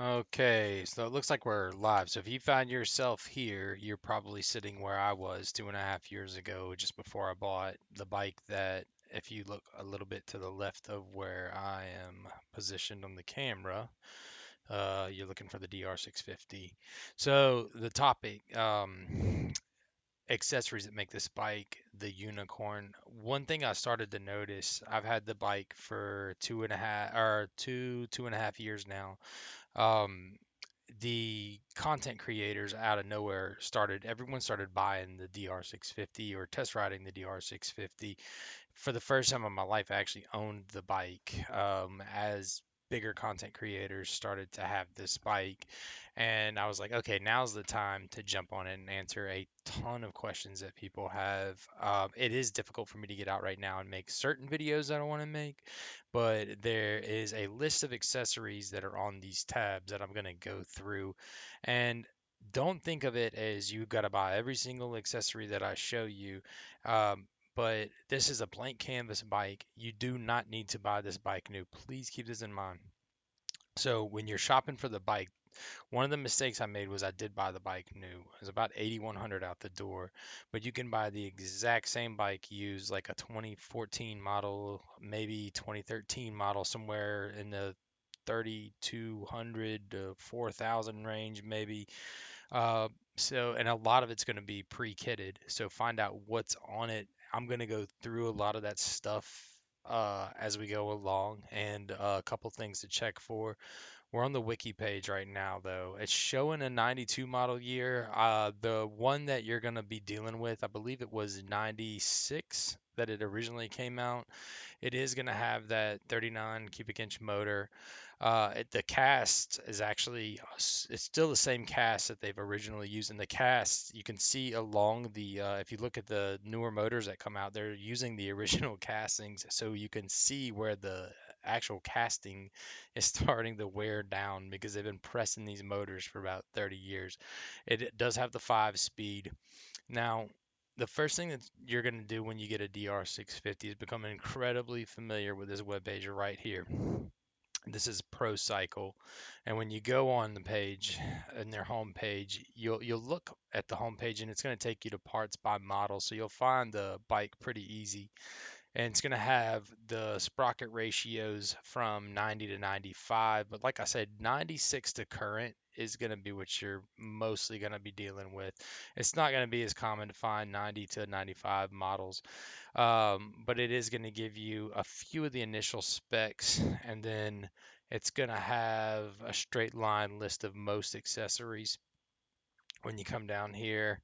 Okay, so it looks like we're live. So if you find yourself here, you're probably sitting where I was 2.5 years ago, just before I bought the bike that, if you look a little bit to the left of where I am positioned on the camera, you're looking for the DR650. So the topic, accessories that make this bike the unicorn. One thing I started to notice, I've had the bike for 2.5 years now. Um, the content creators out of nowhere everyone started buying the DR650 or test riding the DR650. For the first time in my life, I actually owned the bike, as bigger content creators started to have this bike. And I was like, okay, now's the time to jump on it and answer a ton of questions that people have. It is difficult for me to get out right now and make certain videos that I want to make, but there is a list of accessories that are on these tabs that I'm going to go through. And don't think of it as you got to buy every single accessory that I show you. Um, but this is a blank canvas bike. You do not need to buy this bike new. Please keep this in mind. So when you're shopping for the bike, one of the mistakes I made was I did buy the bike new. It was about 8,100 out the door, but you can buy the exact same bike used, like a 2014 model, maybe 2013 model, somewhere in the 3,200 to 4,000 range, maybe. And a lot of it's going to be pre-kitted. So find out what's on it. I'm going to go through a lot of that stuff as we go along, and a couple things to check for. We're on the wiki page right now, though. It's showing a 92 model year. The one that you're going to be dealing with, I believe it was 96 that it originally came out. It is going to have that 39 cubic inch motor. The cast is actually, it's still the same cast that they've originally used. In the cast, you can see along if you look at the newer motors that come out, they're using the original castings. So you can see where the actual casting is starting to wear down because they've been pressing these motors for about 30 years. It does have the 5 speed. Now, the first thing that you're going to do when you get a DR650 is become incredibly familiar with this webpage right here. This is Pro Cycle, and when you go on the page, in their home page, you'll look at the home page, and it's going to take you to parts by model. So you'll find the bike pretty easy, and it's going to have the sprocket ratios from 90 to 95. But like I said, 96 to current is going to be what you're mostly going to be dealing with. It's not going to be as common to find 90 to 95 models, but it is going to give you a few of the initial specs, and then it's going to have a straight line list of most accessories when you come down here.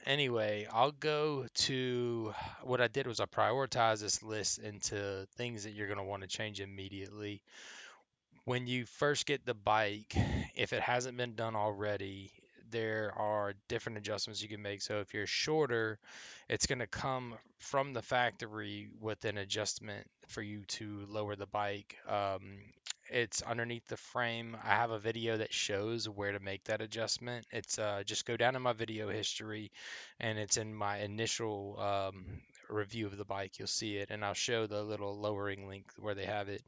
Anyway, I'll go to what I did was I prioritized this list into things that you're going to want to change immediately. When you first get the bike, if it hasn't been done already, there are different adjustments you can make. So if you're shorter, it's going to come from the factory with an adjustment for you to lower the bike. It's underneath the frame. I have a video that shows where to make that adjustment. It's just go down in my video history, and it's in my initial review of the bike. You'll see it, and I'll show the little lowering link where they have it.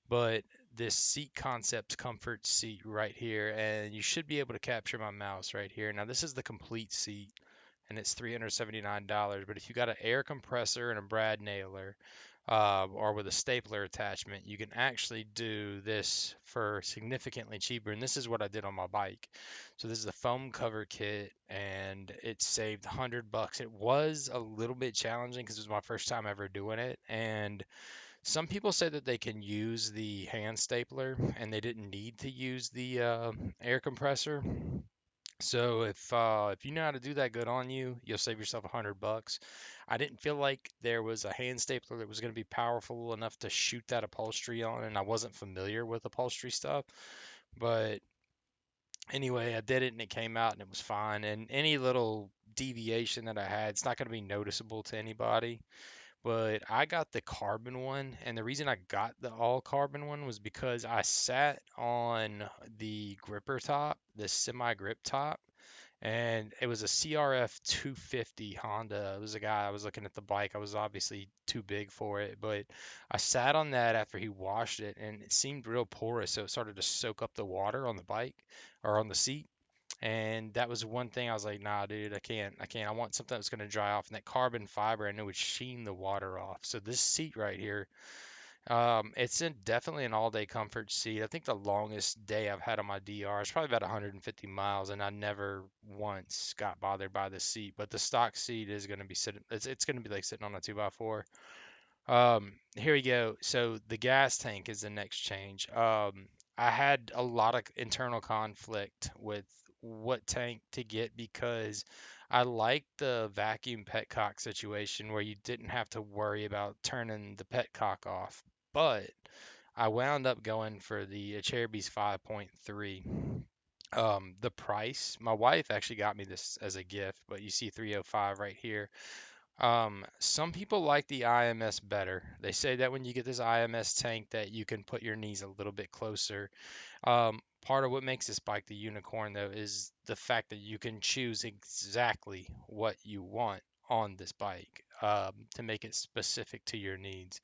But this seat concept comfort seat right here, and you should be able to capture my mouse right here. Now this is the complete seat, and it's $379. But if you got an air compressor and a brad nailer, or with a stapler attachment, you can actually do this for significantly cheaper. And this is what I did on my bike. So this is the foam cover kit, and it saved $100. It was a little bit challenging because it was my first time ever doing it, and some people say that they can use the hand stapler and they didn't need to use the air compressor. So if you know how to do that, good on you. You'll save yourself $100. I didn't feel like there was a hand stapler that was going to be powerful enough to shoot that upholstery on, and I wasn't familiar with upholstery stuff. But anyway, I did it and it came out and it was fine. And any little deviation that I had, it's not going to be noticeable to anybody. But I got the carbon one, and the reason I got the all carbon one was because I sat on the gripper top, the semi grip top, and it was a CRF 250 Honda. It was a guy I was looking at the bike. I was obviously too big for it, but I sat on that after he washed it, and it seemed real porous, so it started to soak up the water on the bike or on the seat. And that was one thing I was like, nah, dude, I can't. I want something that's going to dry off. And that carbon fiber, I knew would sheen the water off. So this seat right here, it's definitely an all-day comfort seat. I think the longest day I've had on my DR is probably about 150 miles, and I never once got bothered by the seat. But the stock seat is going to be sitting. It's going to be like sitting on a 2x4. Here we go. So the gas tank is the next change. I had a lot of internal conflict with what tank to get because I liked the vacuum petcock situation where you didn't have to worry about turning the petcock off. But I wound up going for the Cherubies 5.3. The price, my wife actually got me this as a gift, but you see 305 right here. Some people like the IMS better. They say that when you get this IMS tank that you can put your knees a little bit closer. Part of what makes this bike the unicorn though is the fact that you can choose exactly what you want on this bike to make it specific to your needs.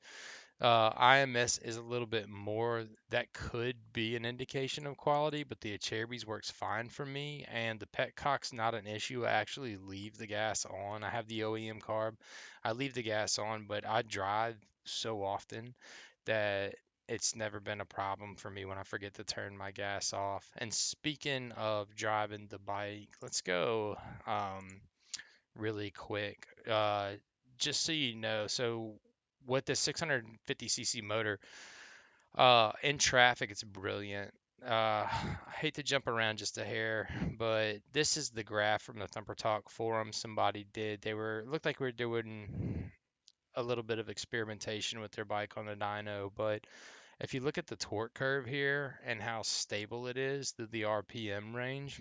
IMS is a little bit more. That could be an indication of quality, but the Acherubies works fine for me, and the petcock's not an issue. I actually leave the gas on. I have the OEM carb. I leave the gas on, but I drive so often that it's never been a problem for me when I forget to turn my gas off. And speaking of driving the bike, let's go really quick. Just so you know, so with the 650cc motor, in traffic, it's brilliant. I hate to jump around just a hair, but this is the graph from the Thumper Talk forum somebody did. They were looked like we were doing a little bit of experimentation with their bike on the dyno, but if you look at the torque curve here and how stable it is through the RPM range,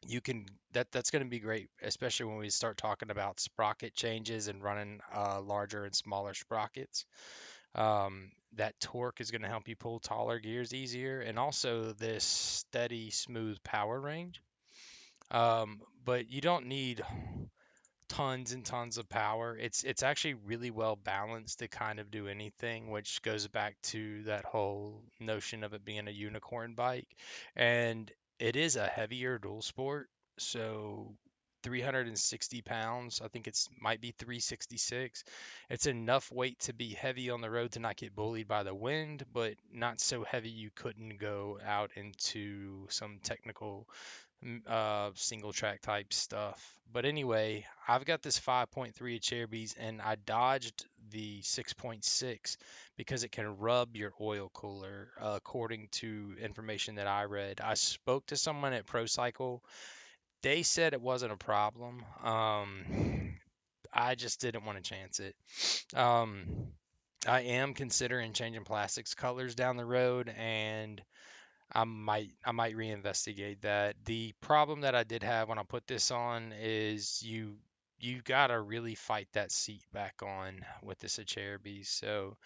you can that's going to be great, especially when we start talking about sprocket changes and running larger and smaller sprockets. That torque is going to help you pull taller gears easier, and also this steady, smooth power range. But you don't need tons and tons of power. It's actually really well balanced to kind of do anything, which goes back to that whole notion of it being a unicorn bike. And it is a heavier dual sport, so 360 pounds. I think it's might be 366. It's enough weight to be heavy on the road to not get bullied by the wind, but not so heavy you couldn't go out into some technical single track type stuff. But anyway, I've got this 5.3 Cherubies and I dodged the 6.6 because it can rub your oil cooler, according to information that I read. I spoke to someone at ProCycle. They said it wasn't a problem. I just didn't want to chance it. Um, I am considering changing plastics colors down the road, and I might reinvestigate that. The problem that I did have when I put this on is you gotta really fight that seat back on with this Acherubi. So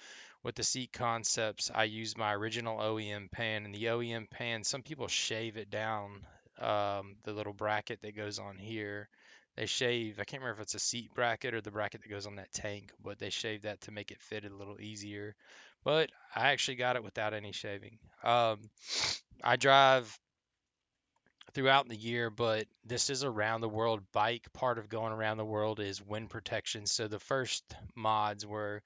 with the seat concepts, I use my original OEM pan, and the OEM pan, some people shave it down, the little bracket that goes on here. They shave, I can't remember if it's a seat bracket or the bracket that goes on that tank, but they shave that to make it fit a little easier. But I actually got it without any shaving. I drive throughout the year, but this is a round the world bike. Part of going around the world is wind protection. So the first mods were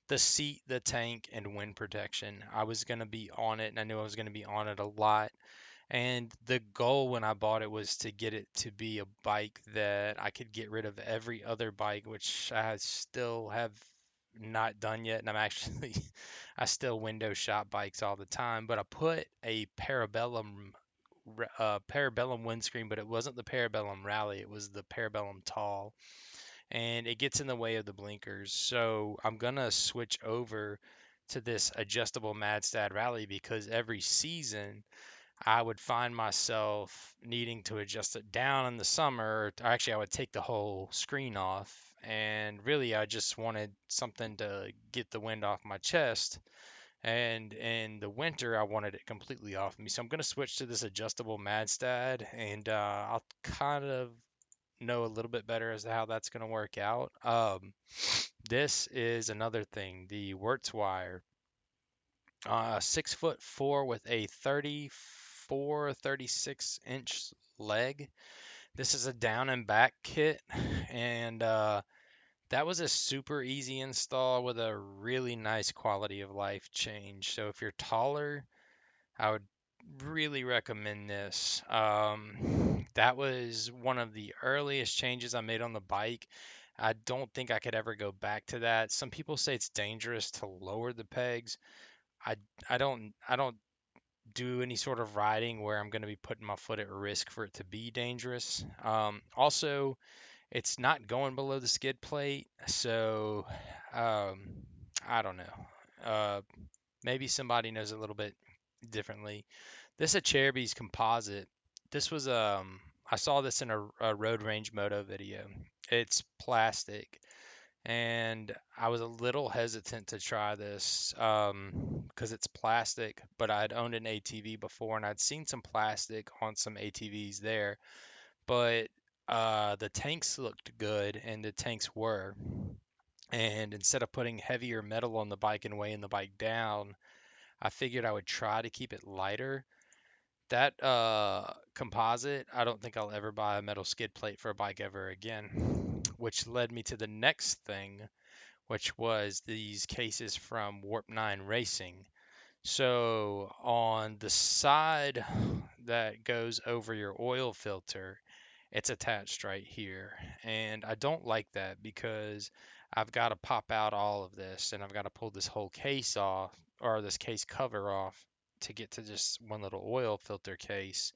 the seat, the tank, and wind protection. I was going to be on it, and I knew I was going to be on it a lot. And the goal when I bought it was to get it to be a bike that I could get rid of every other bike, which I still have not done yet. And I'm actually, I still window shop bikes all the time. But I put a Parabellum windscreen, but it wasn't the Parabellum Rally. It was the Parabellum Tall, and it gets in the way of the blinkers. So I'm gonna switch over to this adjustable Madstad Rally because every season I would find myself needing to adjust it down in the summer. Or actually, I would take the whole screen off, and really, I just wanted something to get the wind off my chest And in the winter, I wanted it completely off me. So I'm going to switch to this adjustable Madstad, and I'll kind of know a little bit better as to how that's going to work out. This is another thing, the Wirtz wire, 6'4" with a 34, 36-inch leg. This is a down and back kit, and that was a super easy install with a really nice quality of life change. So if you're taller, I would really recommend this. That was one of the earliest changes I made on the bike. I don't think I could ever go back to that. Some people say it's dangerous to lower the pegs. I I don't do any sort of riding where I'm going to be putting my foot at risk for it to be dangerous. Also, it's not going below the skid plate, so um, I don't know. Maybe somebody knows a little bit differently. This Achereby's Composite. This was I saw this in a Road Range Moto video. It's plastic, and I was a little hesitant to try this because it's plastic, but I'd owned an ATV before and I'd seen some plastic on some ATVs there, but the tanks looked good and the tanks were. And instead of putting heavier metal on the bike and weighing the bike down, I figured I would try to keep it lighter. That composite, I don't think I'll ever buy a metal skid plate for a bike ever again, which led me to the next thing, which was these cases from Warp 9 Racing. So on the side that goes over your oil filter, it's attached right here. And I don't like that because I've got to pop out all of this and I've got to pull this whole case off or this case cover off to get to just one little oil filter case.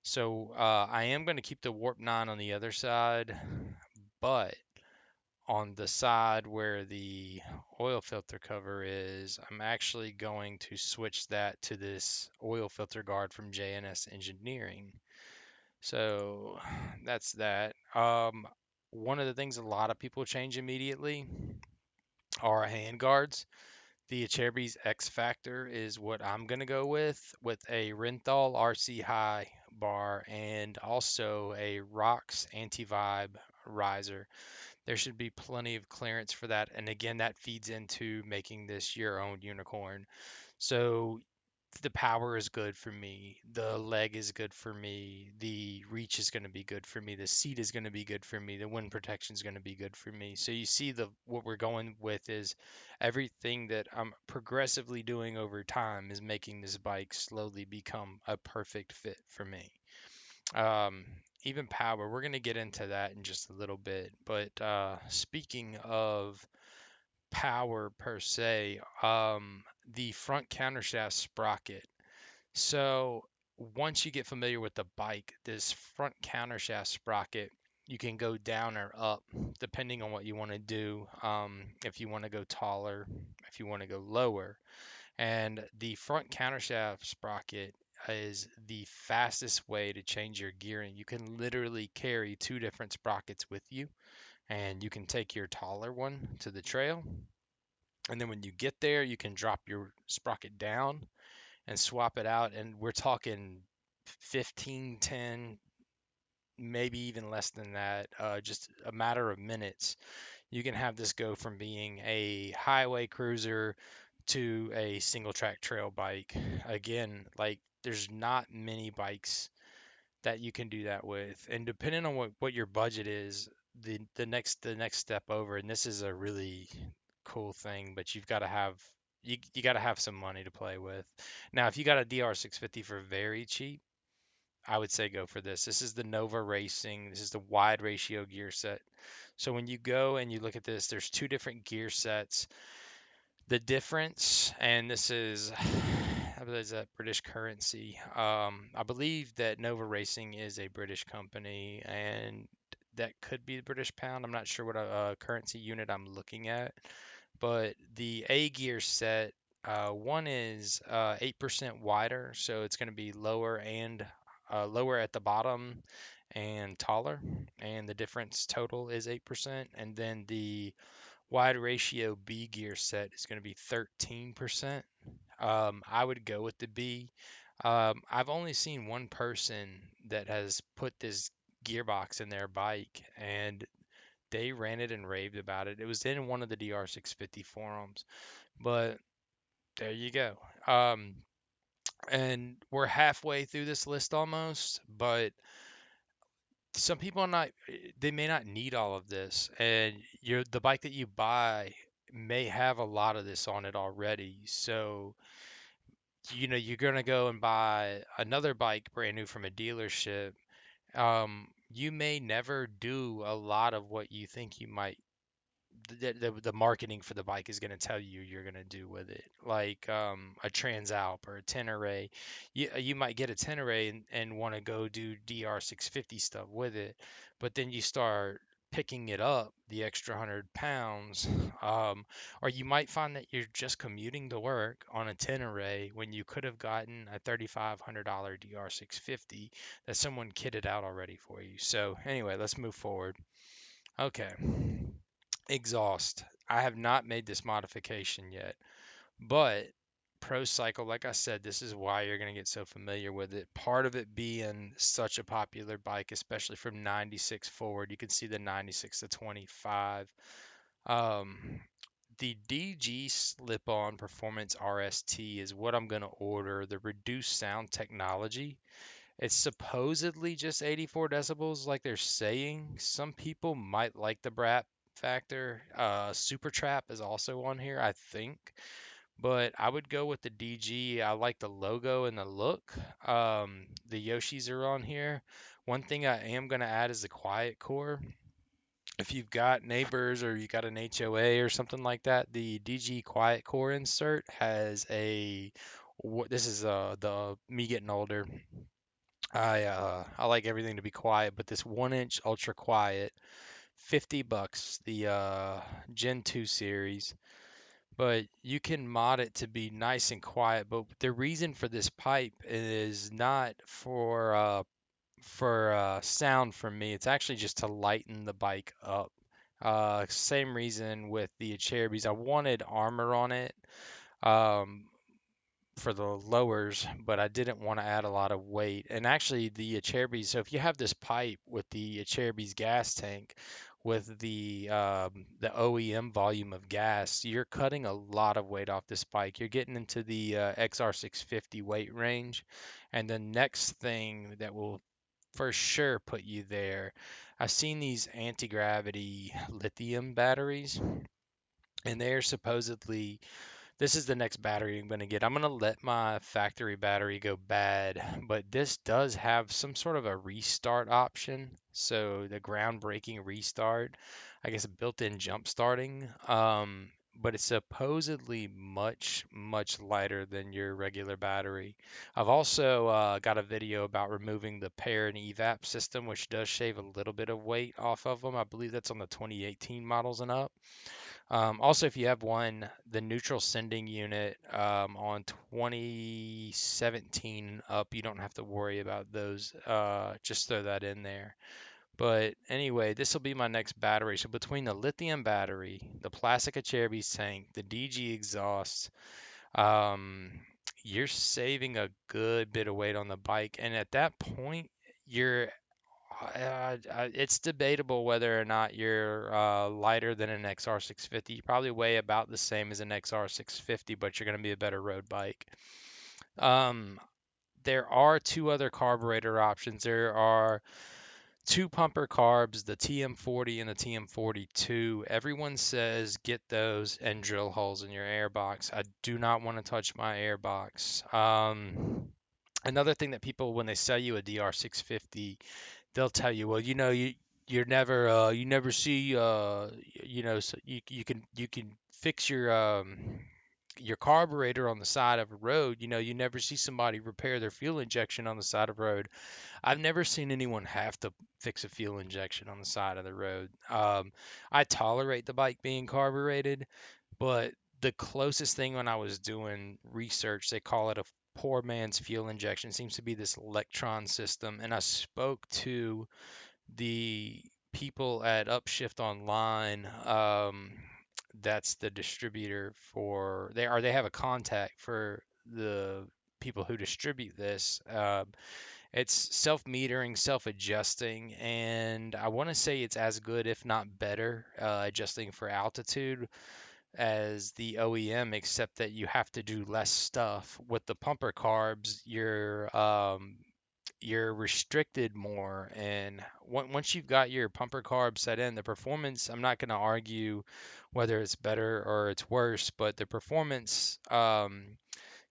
So I am going to keep the Warp 9 on the other side, but on the side where the oil filter cover is, I'm actually going to switch that to this oil filter guard from JNS Engineering. So that's that. One of the things a lot of people change immediately are hand guards. The Achereby's X Factor is what I'm going to go with a Renthal RC High bar and also a Rox Anti-Vibe riser. There should be plenty of clearance for that. And again, that feeds into making this your own unicorn. So the power is good for me. The leg is good for me. The reach is going to be good for me. The seat is going to be good for me. The wind protection is going to be good for me. So you see the what we're going with is everything that I'm progressively doing over time is making this bike slowly become a perfect fit for me. Um, Even power, we're going to get into that in just a little bit. But speaking of power per se, the front countershaft sprocket. So once you get familiar with the bike, this front countershaft sprocket, you can go down or up depending on what you want to do. If you want to go taller, if you want to go lower. And the front countershaft sprocket is the fastest way to change your gearing. You can literally carry two different sprockets with you, and you can take your taller one to the trail. And then when you get there, you can drop your sprocket down and swap it out. And we're talking 15, 10, maybe even less than that, just a matter of minutes. You can have this go from being a highway cruiser to a single track trail bike. Again, like there's not many bikes that you can do that with. And depending on what your budget is, the next step over, and this is a really cool thing, but you got to have some money to play with. Now, if you got a DR650 for very cheap, I would say go for this. This is the Nova Racing. This is the wide ratio gear set. So when you go and you look at this, there's two different gear sets. The difference, and this is, I believe is that British currency. I believe that Nova Racing is a British company, and that could be the British pound. I'm not sure what a currency unit I'm looking at, but the A gear set, one is 8% wider, so it's going to be lower and lower at the bottom and taller, and the difference total is 8%. And then the wide ratio B gear set is going to be 13%. I would go with the B. I've only seen one person that has put this gearbox in their bike, and they ran it and raved about it. It was in one of the DR650 forums, but there you go. Um, and we're halfway through this list almost, but some people are not, they may not need all of this, and the bike that you buy may have a lot of this on it already. So, you're gonna go and buy another bike brand new from a dealership. You may never do a lot of what you think you might the marketing for the bike is going to tell you you're going to do with it, like a Transalp or a Tenere. You might get a Tenere and want to go do DR650 stuff with it, but then you start picking it up the extra 100 pounds, or you might find that you're just commuting to work on a Tenere when you could have gotten a $3,500 DR650 that someone kitted out already for you. So anyway, let's move forward. Okay. Exhaust. I have not made this modification yet, but Pro Cycle, like I said, this is why you're going to get so familiar with it. Part of it being such a popular bike, especially from 96 forward. You can see the 96 to 25. Um, the DG Slip-On Performance RST is what I'm going to order. The reduced sound technology. It's supposedly just 84 decibels, like they're saying. Some people might like the brat factor. Super Trap is also on here, I think. But I would go with the DG. I like the logo and the look. The Yoshis are on here. One thing I am going to add is the quiet core. If you've got neighbors or you got an HOA or something like that, the DG quiet core insert has this is the me getting older. I like everything to be quiet, but this 1 inch ultra quiet, $50, the Gen 2 series. But you can mod it to be nice and quiet. But the reason for this pipe is not for sound for me. It's actually just to lighten the bike up. Same reason with the Cherubies. I wanted armor on it. Um, for the lowers, but I didn't want to add a lot of weight. And actually, the Cherubies. So if you have this pipe with the Cherubies gas tank, with the OEM volume of gas, you're cutting a lot of weight off this bike. You're getting into the XR650 weight range, and the next thing that will for sure put you there. I've seen these anti-gravity lithium batteries, and they're supposedly this is the next battery I'm going to get. I'm going to let my factory battery go bad, but this does have some sort of a restart option. So the groundbreaking restart, I guess a built-in jump starting. But it's supposedly much, much lighter than your regular battery. I've also got a video about removing the pair and evap system, which does shave a little bit of weight off of them. I believe that's on the 2018 models and up. Also, if you have one, the neutral sending unit on 2017 up, you don't have to worry about those. Just throw that in there. But anyway, this will be my next battery. So between the lithium battery, the plastic Cherubies tank, the DG exhaust, um, you're saving a good bit of weight on the bike. And at that point, you're it's debatable whether or not you're lighter than an XR650. You probably weigh about the same as an XR650, but you're going to be a better road bike. Um, there are two other carburetor options. There are two pumper carbs, the TM40 and the TM42. Everyone says get those and drill holes in your airbox. I do not want to touch my airbox. Another thing that people, when they sell you a DR650, they'll tell you, well, you never see so you can fix your carburetor on the side of a road. You never see somebody repair their fuel injection on the side of a road. I've never seen anyone have to fix a fuel injection on the side of the road. I tolerate the bike being carbureted, but the closest thing when I was doing research, they call it a poor man's fuel injection. It seems to be this electron system. And I spoke to the people at Upshift Online. that's the distributor for they have a contact for the people who distribute this. It's self-metering, self-adjusting, and I want to say it's as good, if not better, adjusting for altitude as the OEM, except that you have to do less stuff. With the pumper carbs, you're restricted more, and once you've got your pumper carb set in, the performance, I'm not going to argue whether it's better or it's worse, but the performance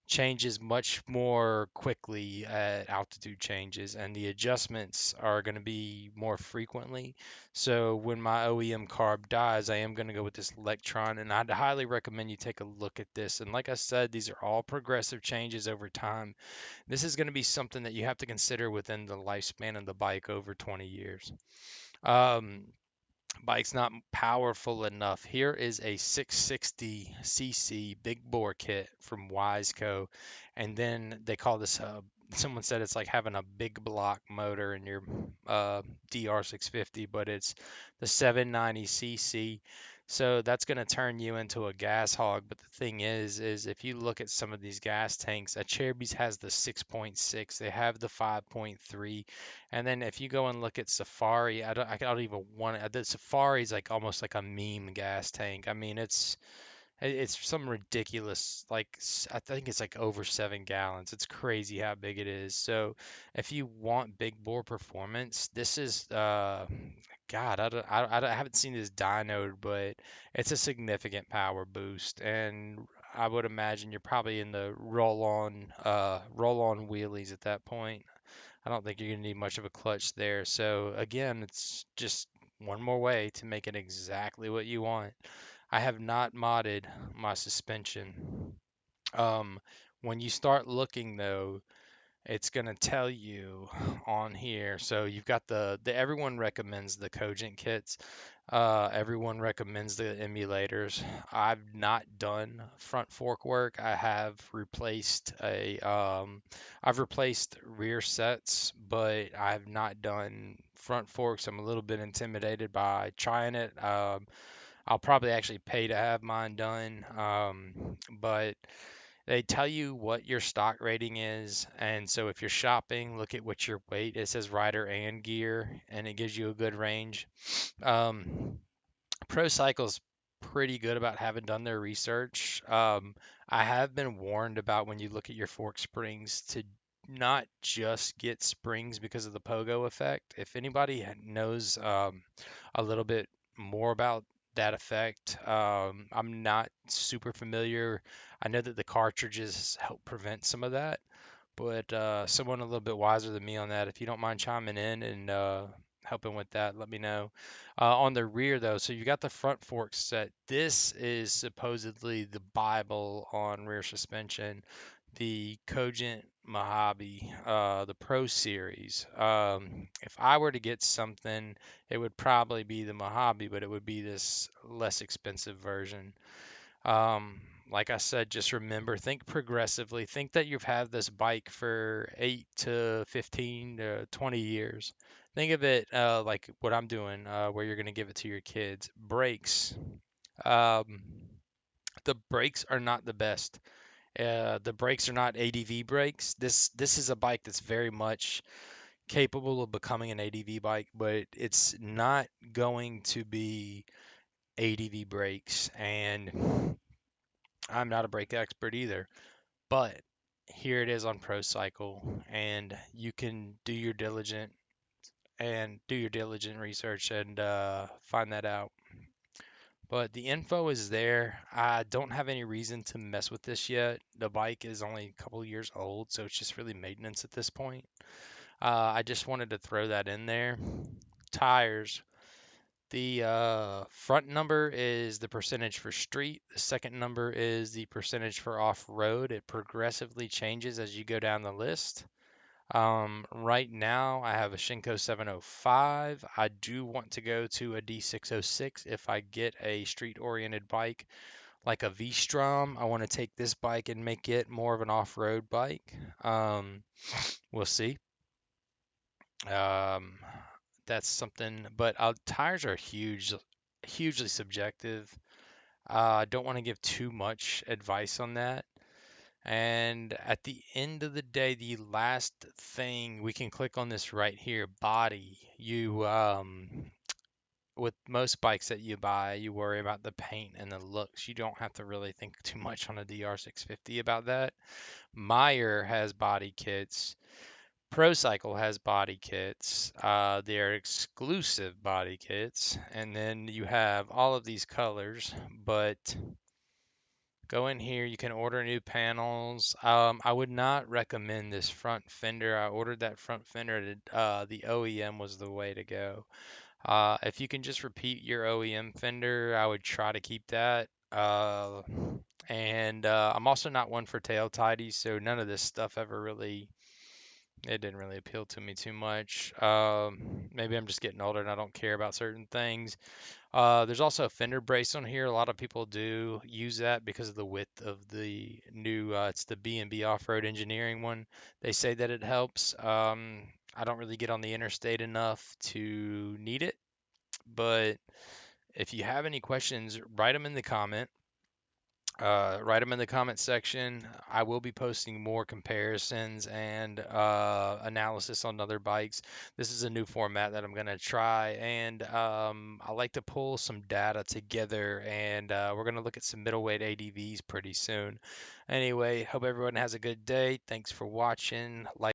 changes much more quickly at altitude changes, and the adjustments are going to be more frequently. So when my OEM carb dies, I am going to go with this Electron, and I'd highly recommend you take a look at this. And like I said, these are all progressive changes over time. This is going to be something that you have to consider within the lifespan of the bike over 20 years. Um, Bike's not powerful enough. Here is a 660cc big bore kit from Wiseco, and then they call this someone said it's like having a big block motor in your DR650, but it's the 790cc. So that's going to turn you into a gas hog. But the thing is if you look at some of these gas tanks, a Cherubies has the 6.6, they have the 5.3. And then if you go and look at Safari, I don't even want it. The Safari is like almost like a meme gas tank. I mean, it's some ridiculous, like I think it's like over 7 gallons. It's crazy how big it is. So if you want big bore performance, this is God, I haven't seen this dynoed, but it's a significant power boost, and I would imagine you're probably in the roll on wheelies at that point. I don't think you're going to need much of a clutch there. So again, it's just one more way to make it exactly what you want. I have not modded my suspension. Um, when you start looking though, it's going to tell you on here. So you've got the everyone recommends the Cogent kits. Everyone recommends the emulators. I've not done front fork work. I've replaced rear sets, but I've not done front forks. I'm a little bit intimidated by trying it. I'll probably actually pay to have mine done. But they tell you what your stock rating is, and so if you're shopping, look at what your weight. It says rider and gear, and it gives you a good range. Um, Pro Cycle's pretty good about having done their research. I have been warned about when you look at your fork springs to not just get springs because of the pogo effect. If anybody knows a little bit more about that effect, I'm not super familiar. I know that the cartridges help prevent some of that, but someone a little bit wiser than me on that, if you don't mind chiming in and helping with that, let me know. On the rear, though, so you got the front fork set. This is supposedly the Bible on rear suspension, the Cogent Mojave, the Pro Series. If I were to get something, it would probably be the Mojave, but it would be this less expensive version. Like I said, just remember, think progressively. Think that you've had this bike for 8 to 15 to 20 years. Think of it like what I'm doing, where you're going to give it to your kids. Brakes. Um, the brakes are not the best. The brakes are not ADV brakes. This is a bike that's very much capable of becoming an ADV bike, but it's not going to be ADV brakes. And I'm not a brake expert either, but here it is on Pro Cycle, and you can do your diligent research and find that out. But the info is there. I don't have any reason to mess with this yet. The bike is only a couple years old, so it's just really maintenance at this point. I just wanted to throw that in there. Tires. The front number is the percentage for street. The second number is the percentage for off-road. It progressively changes as you go down the list. Right now, I have a Shinko 705. I do want to go to a D606 if I get a street-oriented bike like a V-Strom. I want to take this bike and make it more of an off-road bike. We'll see. Um, that's something, but tires are hugely subjective. I don't want to give too much advice on that. And at the end of the day, the last thing we can click on this right here, body. With most bikes that you buy, you worry about the paint and the looks. You don't have to really think too much on a DR650 about that. Meyer has body kits. ProCycle has body kits. They're exclusive body kits. And then you have all of these colors, but go in here, you can order new panels. I would not recommend this front fender. I ordered that front fender. The OEM was the way to go. If you can just repeat your OEM fender, I would try to keep that. And I'm also not one for tail tidies, so none of this stuff ever really, it didn't really appeal to me too much. Maybe I'm just getting older and I don't care about certain things. There's also a fender brace on here. A lot of people do use that because of the width of the new, it's the B&B Off-Road Engineering one. They say that it helps. I don't really get on the interstate enough to need it, but if you have any questions, write them in the comment section. I will be posting more comparisons and analysis on other bikes. This is a new format that I'm going to try, and I like to pull some data together, and we're going to look at some middleweight ADVs pretty soon. Anyway, hope everyone has a good day. Thanks for watching. Like